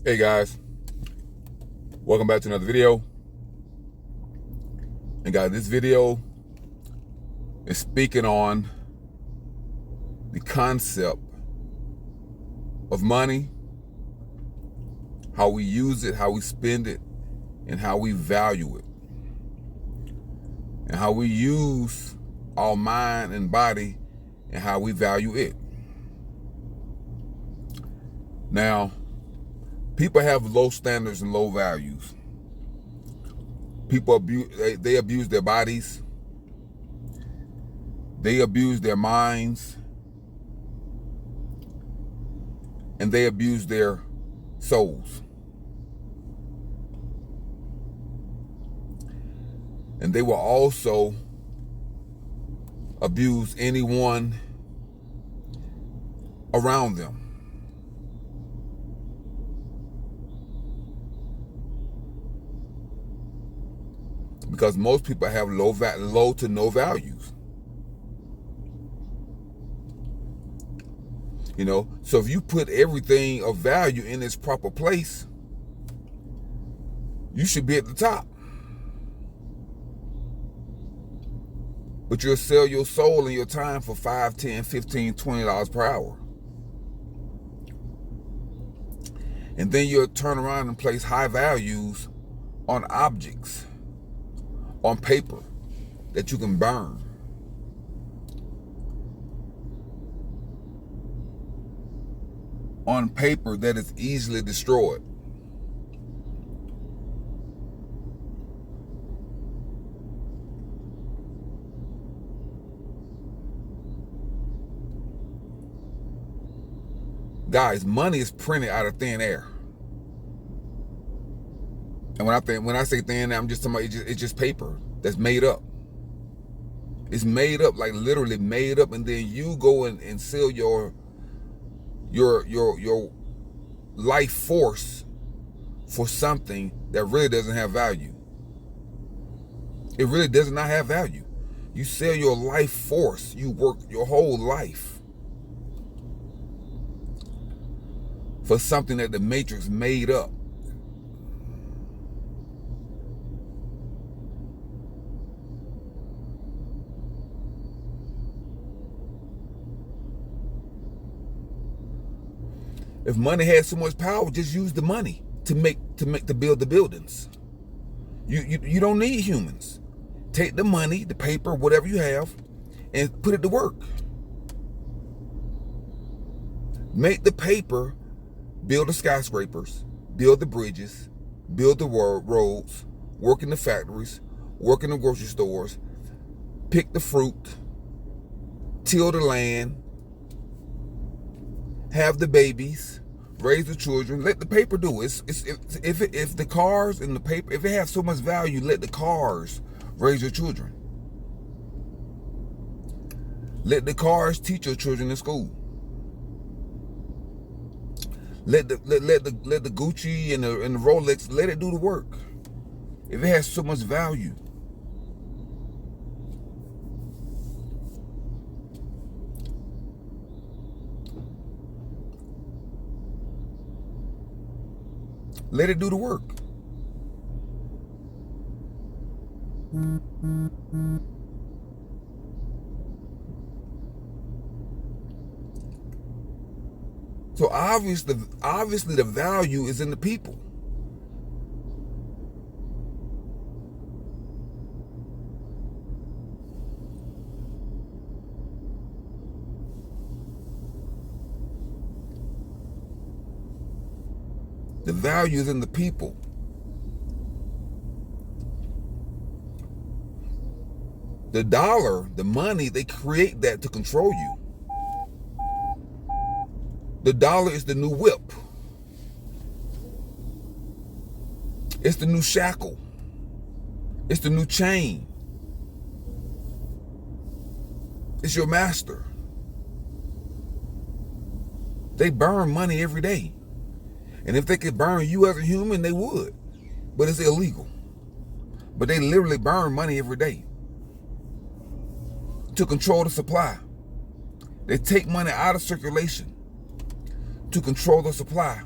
Hey guys, welcome back to another video. And guys, this video is speaking on the concept of money, how we use it, how we spend it, and how we value it, and how we use our mind and body and how we value it. Now, people have low standards and low values. People they abuse their bodies. They abuse their minds. And they abuse their souls. And they will also abuse anyone around them. Because most people have low to no values. You know, so if you put everything of value in its proper place, you should be at the top. But you'll sell your soul and your time for $5, $10, $15, $20 per hour. And then you'll turn around and place high values on objects, on paper that you can burn. On paper that is easily destroyed. Guys, money is printed out of thin air. And when I say thin air, I'm just talking about it's just paper that's made up. It's made up, like literally made up, and then you go and sell your life force for something that really doesn't have value. It really does not have value. You sell your life force. You work your whole life for something that the Matrix made up. If money had so much power, just use the money to build the buildings. You don't need humans. Take the money, the paper, whatever you have, and put it to work. Make the paper build the skyscrapers, build the bridges, build the roads, work in the factories, work in the grocery stores, pick the fruit, till the land, have the babies, raise the children. Let the paper do it. If the cars and the paper, if it has so much value, let the cars raise your children. Let the cars teach your children in school. Let the Gucci and the Rolex, let it do the work. If it has so much value. Let it do the work. So obviously the value is in the people. The value is in the people. The dollar, the money, they create that to control you. The dollar is the new whip. It's the new shackle. It's the new chain. It's your master. They burn money every day. And if they could burn you as a human, they would. But it's illegal. But they literally burn money every day to control the supply. They take money out of circulation to control the supply.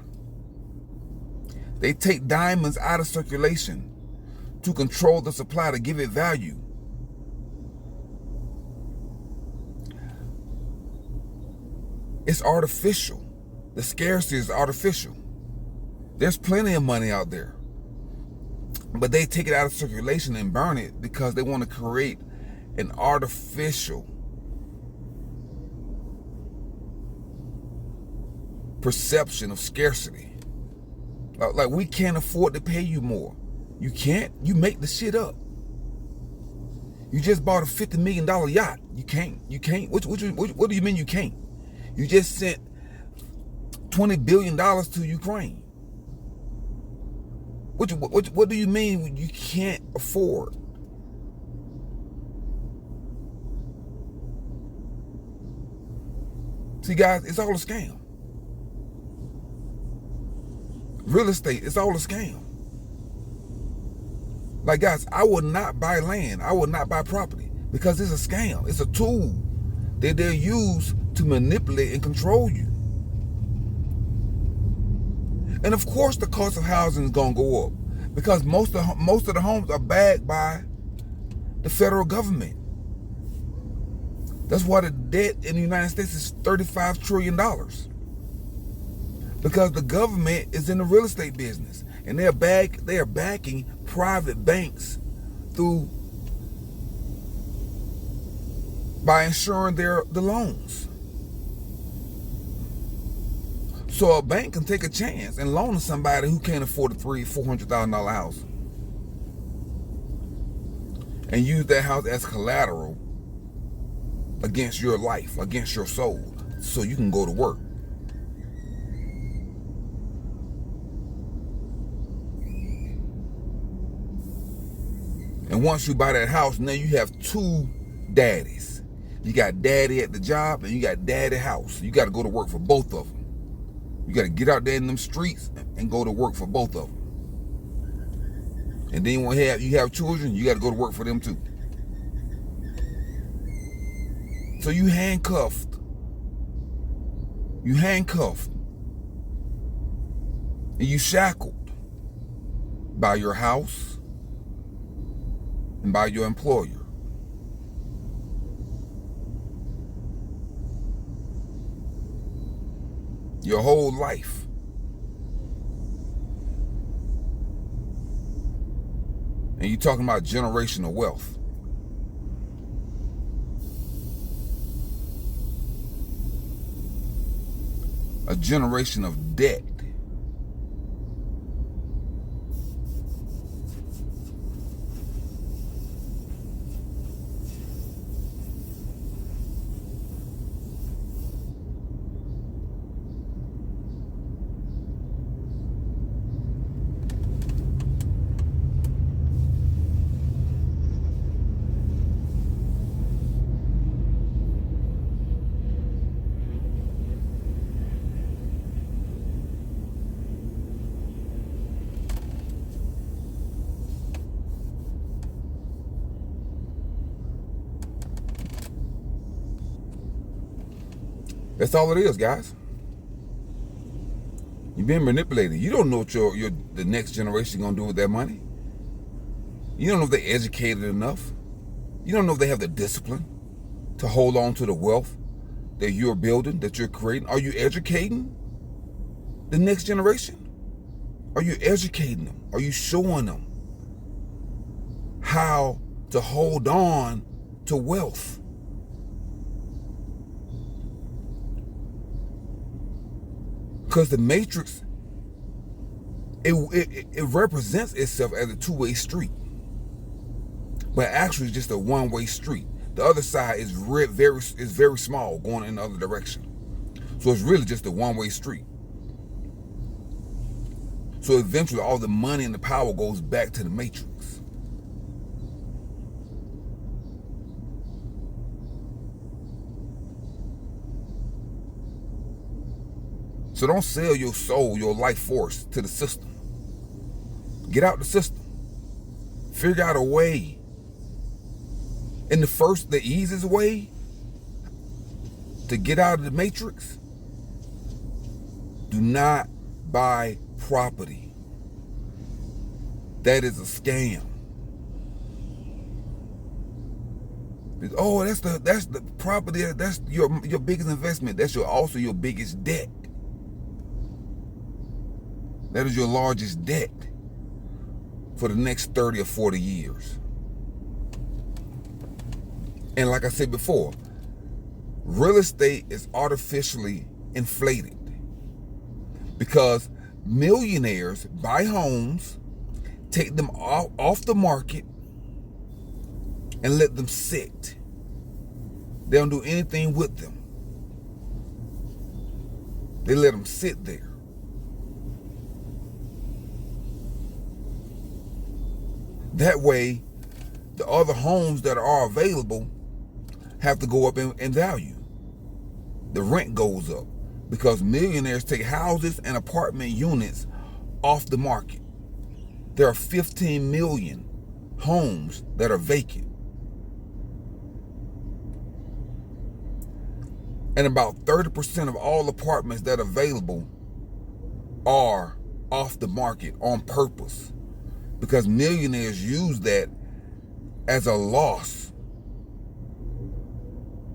They take diamonds out of circulation to control the supply, to give it value. It's artificial. The scarcity is artificial. There's plenty of money out there, but they take it out of circulation and burn it because they want to create an artificial perception of scarcity. Like, we can't afford to pay you more. You can't? You make the shit up. You just bought a $50 million yacht. You can't. What do you mean you can't? You just sent $20 billion to Ukraine. What do you mean you can't afford? See, guys, it's all a scam. Real estate is all a scam. Like, guys, I would not buy land. I would not buy property because it's a scam. It's a tool that they'll use to manipulate and control you. And of course, the cost of housing is gonna go up because most of the homes are backed by the federal government. That's why the debt in the United States is $35 trillion. Because the government is in the real estate business, and they are backing private banks by insuring the loans. So a bank can take a chance and loan to somebody who can't afford a $400,000 house and use that house as collateral against your life, against your soul, so you can go to work. And once you buy that house, now you have two daddies. You got daddy at the job and you got daddy house. You got to go to work for both of them. You got to get out there in them streets and go to work for both of them. And then when you have children, you got to go to work for them too. So you handcuffed. And you shackled by your house and by your employer. Your whole life. And you're talking about generational wealth. A generation of debt. That's all it is, guys. You're being manipulated. You don't know what the next generation gonna do with that money. You don't know if they're educated enough. You don't know if they have the discipline to hold on to the wealth that you're building, that you're creating. Are you educating the next generation? Are you educating them? Are you showing them how to hold on to wealth? Because the matrix, it represents itself as a two-way street, but actually it's just a one-way street. The other side is very small, going in the other direction. So it's really just a one-way street. So eventually all the money and the power goes back to the matrix. So don't sell your soul, your life force to the system. Get out the system. Figure out a way. And the easiest way to get out of the matrix, do not buy property. That is a scam. Oh, that's the property. That's your biggest investment. That's also your biggest debt. That is your largest debt for the next 30 or 40 years. And like I said before, real estate is artificially inflated because millionaires buy homes, take them off the market, and let them sit. They don't do anything with them. They let them sit there. That way, the other homes that are available have to go up in value. The rent goes up because millionaires take houses and apartment units off the market. There are 15 million homes that are vacant. And about 30% of all apartments that are available are off the market on purpose because millionaires use that as a loss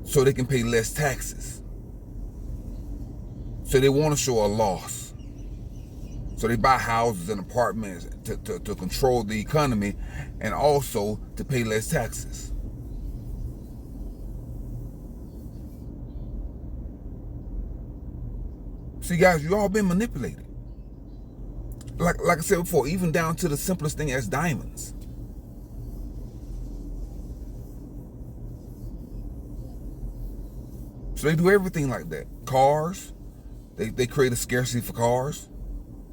so they can pay less taxes. So they want to show a loss. So they buy houses and apartments to control the economy and also to pay less taxes. See, guys, you all been manipulated. Like I said before, even down to the simplest thing as diamonds. So they do everything like that. Cars, they create a scarcity for cars.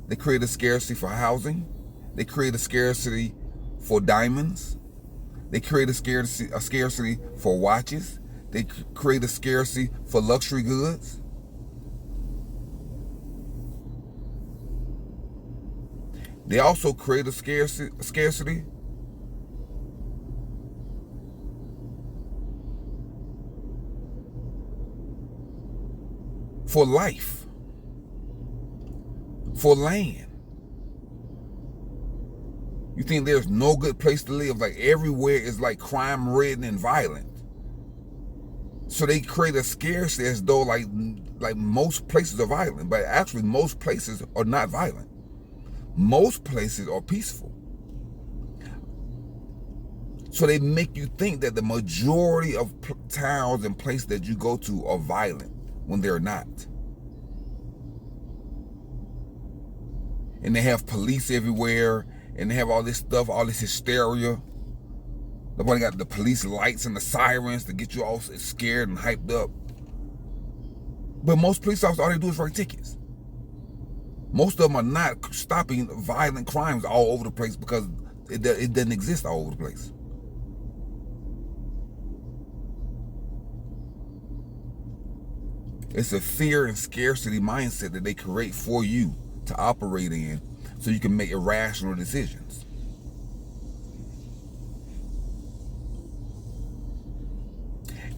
They create a scarcity for housing. They create a scarcity for diamonds. They create a scarcity for watches. They create a scarcity for luxury goods. They also create a scarcity for life, for land. You think there's no good place to live? Like everywhere is like crime-ridden and violent. So they create a scarcity as though like most places are violent, but actually most places are not violent. Most places are peaceful. So they make you think that the majority of towns and places that you go to are violent when they're not. And they have police everywhere, and they have all this stuff, all this hysteria. Nobody got the police lights and the sirens to get you all scared and hyped up. But most police officers, all they do is write tickets. Most of them are not stopping violent crimes all over the place because it doesn't exist all over the place. It's a fear and scarcity mindset that they create for you to operate in so you can make irrational decisions.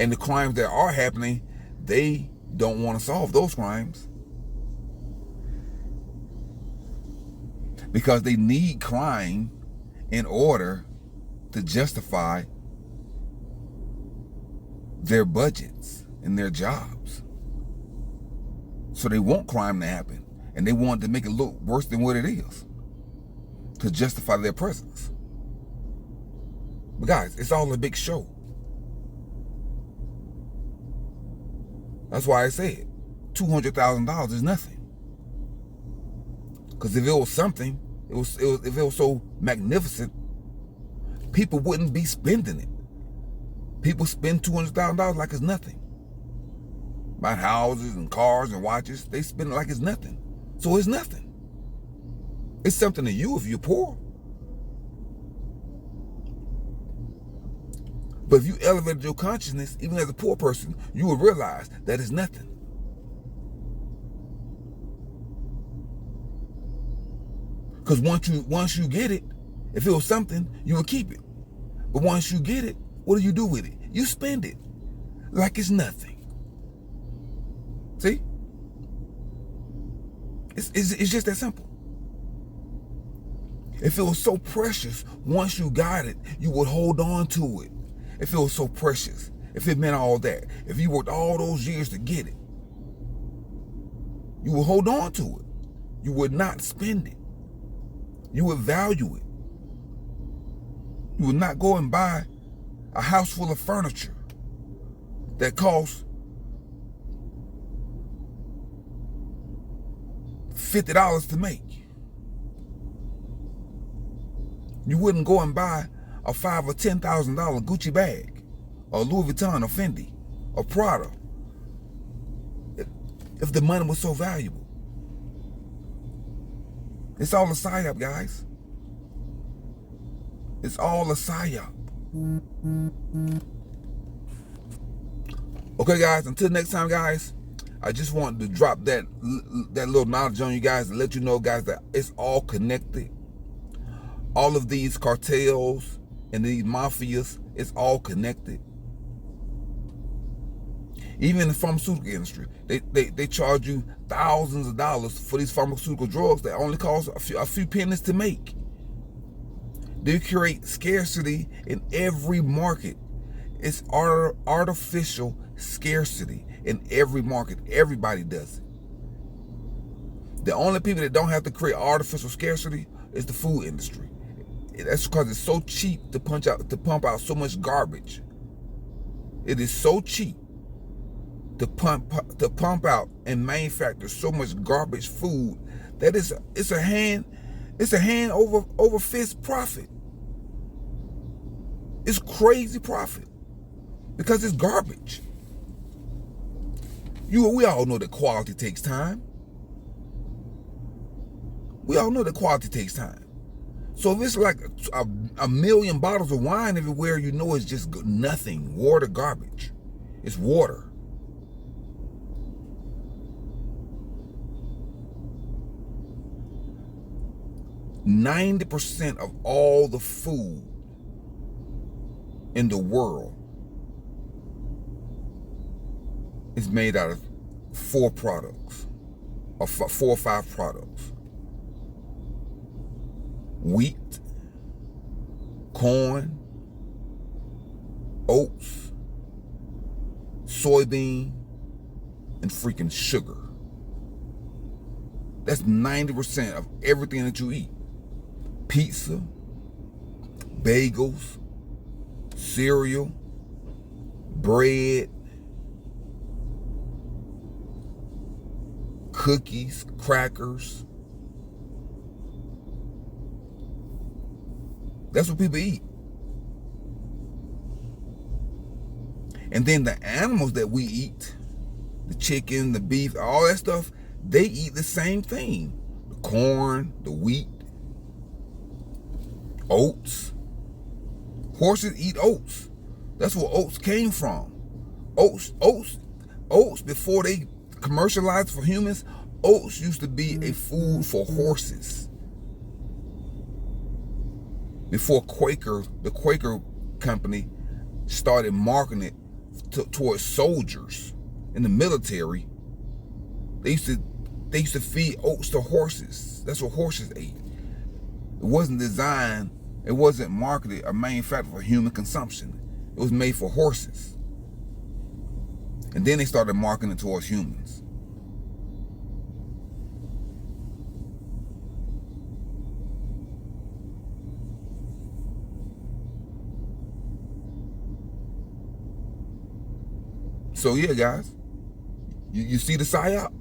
And the crimes that are happening, they don't want to solve those crimes because they need crime in order to justify their budgets and their jobs. So they want crime to happen, and they want to make it look worse than what it is to justify their presence. But guys, it's all a big show. That's why I said $200,000 is nothing. Because if it was something, if it was so magnificent, people wouldn't be spending it. People spend $200,000 like it's nothing. Buying houses and cars and watches, they spend it like it's nothing. So it's nothing. It's something to you if you're poor. But if you elevated your consciousness, even as a poor person, you would realize that it's nothing. Because once you get it, if it was something, you would keep it. But once you get it, what do you do with it? You spend it like it's nothing. See? It's just that simple. If it was so precious, once you got it, you would hold on to it. If it was so precious, if it meant all that, if you worked all those years to get it, you would hold on to it. You would not spend it. You would value it. You would not go and buy a house full of furniture that costs $50 to make. You wouldn't go and buy a $5,000 or $10,000 Gucci bag, or Louis Vuitton, or Fendi, or Prada, if the money was so valuable. It's all a psyop, guys. It's all a psyop. Okay, guys, until next time, guys, I just wanted to drop that little knowledge on you guys to let you know, guys, that it's all connected. All of these cartels and these mafias, it's all connected. Even in the pharmaceutical industry, they charge you thousands of dollars for these pharmaceutical drugs that only cost a few pennies to make. They create scarcity in every market. It's artificial scarcity in every market. Everybody does it. The only people that don't have to create artificial scarcity is the food industry. That's because it's so cheap to pump out so much garbage. It is so cheap to pump out and manufacture so much garbage food that it's a hand over fist profit. It's crazy profit because it's garbage. We all know that quality takes time. We all know that quality takes time. So if it's like a million bottles of wine everywhere, you know it's just nothing. Water garbage. It's water. %90 of all the food in the world is made out of 4 products, or 4 or 5 products. Wheat, corn, oats, soybean, and freaking sugar. That's 90% of everything that you eat. Pizza, bagels, cereal, bread, cookies, crackers. That's what people eat. And then the animals that we eat, the chicken, the beef, all that stuff, they eat the same thing. The corn, the wheat, oats. Horses eat oats. That's where oats came from. Oats before they commercialized for humans, oats used to be a food for horses. Before the Quaker company started marketing it towards soldiers in the military, they used to feed oats to horses. That's what horses ate. It wasn't designed, it wasn't marketed or manufactured for human consumption. It was made for horses. And then they started marketing it towards humans. So yeah, guys, you see the psyop?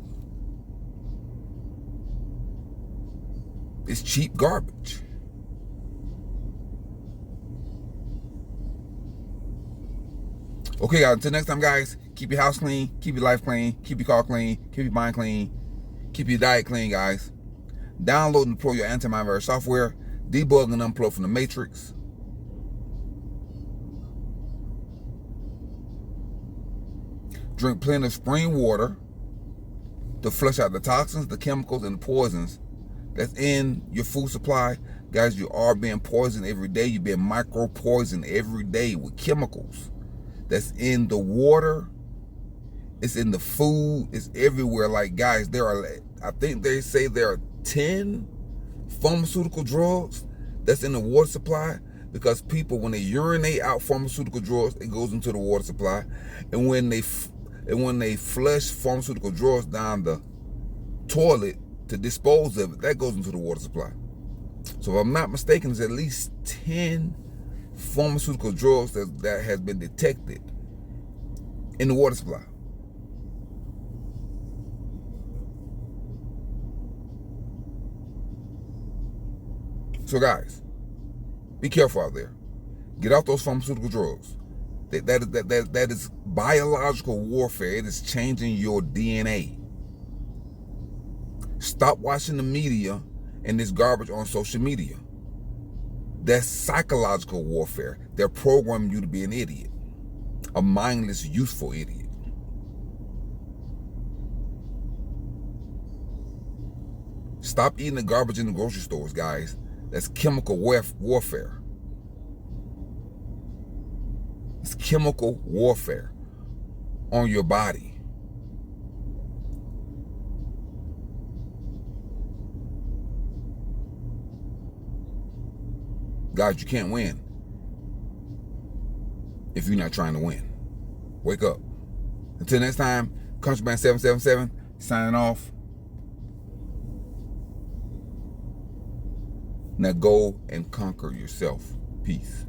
It's cheap garbage. Okay, guys, until next time, guys, keep your house clean, keep your life clean, keep your car clean, keep your mind clean, keep your diet clean, guys. Download and deploy your anti-malware software, debug and unplug from the matrix. Drink plenty of spring water to flush out the toxins, the chemicals, and the poisons that's in your food supply. Guys, you are being poisoned every day. You're being micro-poisoned every day with chemicals that's in the water. It's in the food. It's everywhere. Like, guys, I think they say there are 10 pharmaceutical drugs that's in the water supply, because people, when they urinate out pharmaceutical drugs, it goes into the water supply, and when they flush pharmaceutical drugs down the toilet to dispose of it, that goes into the water supply. So if I'm not mistaken, there's at least 10 pharmaceutical drugs that has been detected in the water supply. So guys, be careful out there. Get off those pharmaceutical drugs. That is biological warfare. It is changing your DNA. Stop watching the media and this garbage on social media. That's psychological warfare. They're programming you to be an idiot, a mindless, useful idiot. Stop eating the garbage in the grocery stores, guys. That's chemical warfare. It's chemical warfare on your body. Guys, you can't win if you're not trying to win. Wake up. Until next time, Countryman 777 signing off. Now go and conquer yourself. Peace.